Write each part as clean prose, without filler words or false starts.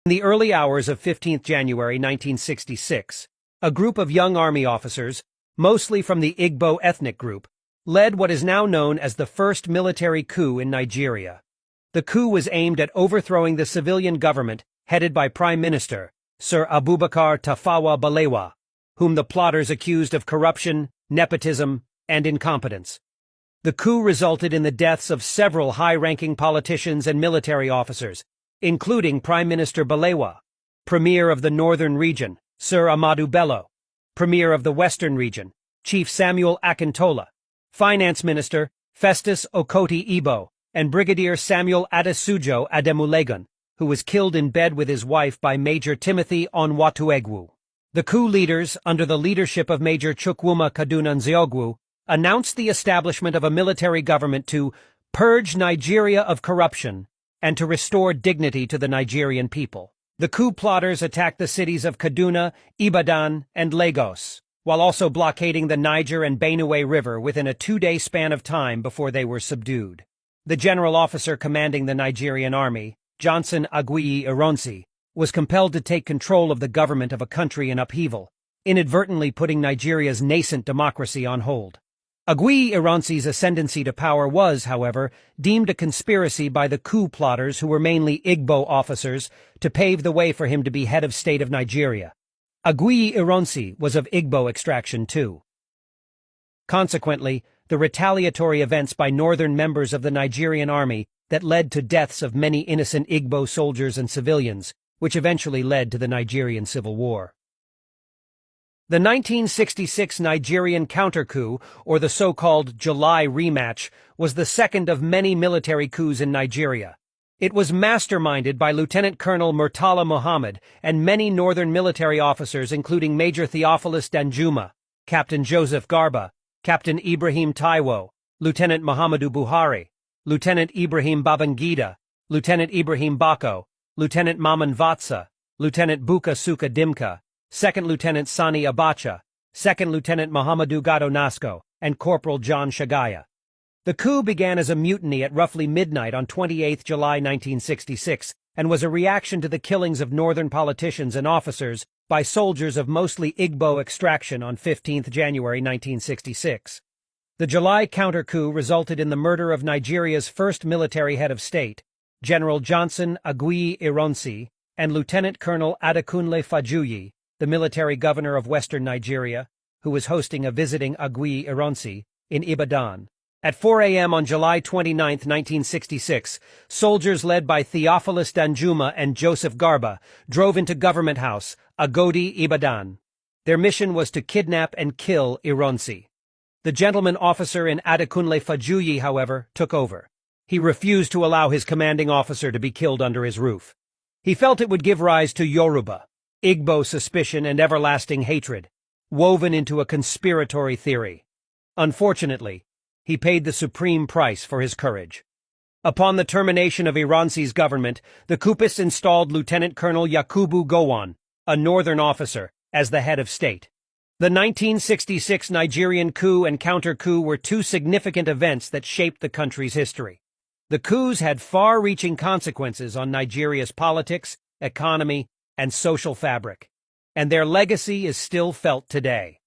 In the early hours of 15th January 1966, a group of young army officers, mostly from the Igbo ethnic group, led what is now known as the first military coup in Nigeria. The coup was aimed at overthrowing the civilian government headed by Prime Minister Sir Abubakar Tafawa Balewa, whom the plotters accused of corruption, nepotism, and incompetence. The coup resulted in the deaths of several high-ranking politicians and military officers, including Prime Minister Balewa, Premier of the Northern Region, Sir Ahmadu Bello, Premier of the Western Region, Chief Samuel Akintola, Finance Minister Festus Okoti Igbo, and Brigadier Samuel Adesujo Ademulegun, who was killed in bed with his wife by Major Timothy Onwatuegwu. The coup leaders, under the leadership of Major Chukwuma Kaduna Nzeogwu, announced the establishment of a military government to purge Nigeria of corruption and to restore dignity to the Nigerian people. The coup plotters attacked the cities of Kaduna, Ibadan, and Lagos, while also blockading the Niger and Benue River within a 2-day span of time before they were subdued. The general officer commanding the Nigerian army, Johnson Aguiyi Ironsi, was compelled to take control of the government of a country in upheaval, inadvertently putting Nigeria's nascent democracy on hold. Aguiyi Ironsi's ascendancy to power was, however, deemed a conspiracy by the coup plotters, who were mainly Igbo officers, to pave the way for him to be head of state of Nigeria. Aguiyi Ironsi was of Igbo extraction too. Consequently, the retaliatory events by northern members of the Nigerian army that led to deaths of many innocent Igbo soldiers and civilians, which eventually led to the Nigerian Civil War. The 1966 Nigerian counter-coup, or the so-called July rematch, was the second of many military coups in Nigeria. It was masterminded by Lieutenant Colonel Murtala Muhammad and many northern military officers, including Major Theophilus Danjuma, Captain Joseph Garba, Captain Ibrahim Taiwo, Lieutenant Muhammadu Buhari, Lieutenant Ibrahim Babangida, Lieutenant Ibrahim Bako, Lieutenant Maman Vatsa, Lieutenant Buka Suka Dimka, Second Lieutenant Sani Abacha, Second Lieutenant Muhammadu Gado Nasco, and Corporal John Shagaya. The coup began as a mutiny at roughly midnight on 28 July 1966 and was a reaction to the killings of northern politicians and officers by soldiers of mostly Igbo extraction on 15 January 1966. The July counter-coup resulted in the murder of Nigeria's first military head of state, General Johnson Aguiyi Ironsi, and Lieutenant Colonel Adekunle Fajuyi, the military governor of western Nigeria, who was hosting a visiting Aguiyi Ironsi in Ibadan. At 4 a.m. on July 29, 1966, soldiers led by Theophilus Danjuma and Joseph Garba drove into Government House, Agodi, Ibadan. Their mission was to kidnap and kill Ironsi. The gentleman officer in Adekunle Fajuyi, however, took over. He refused to allow his commanding officer to be killed under his roof. He felt it would give rise to Yoruba, Igbo suspicion and everlasting hatred, woven into a conspiratory theory. Unfortunately, he paid the supreme price for his courage. Upon the termination of Ironsi's government, the coupists installed Lieutenant Colonel Yakubu Gowon, a northern officer, as the head of state. The 1966 Nigerian coup and counter-coup were two significant events that shaped the country's history. The coups had far-reaching consequences on Nigeria's politics, economy, and social fabric, and their legacy is still felt today.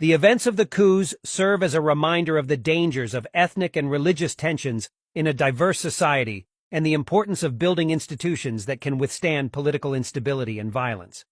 The events of the coups serve as a reminder of the dangers of ethnic and religious tensions in a diverse society and the importance of building institutions that can withstand political instability and violence.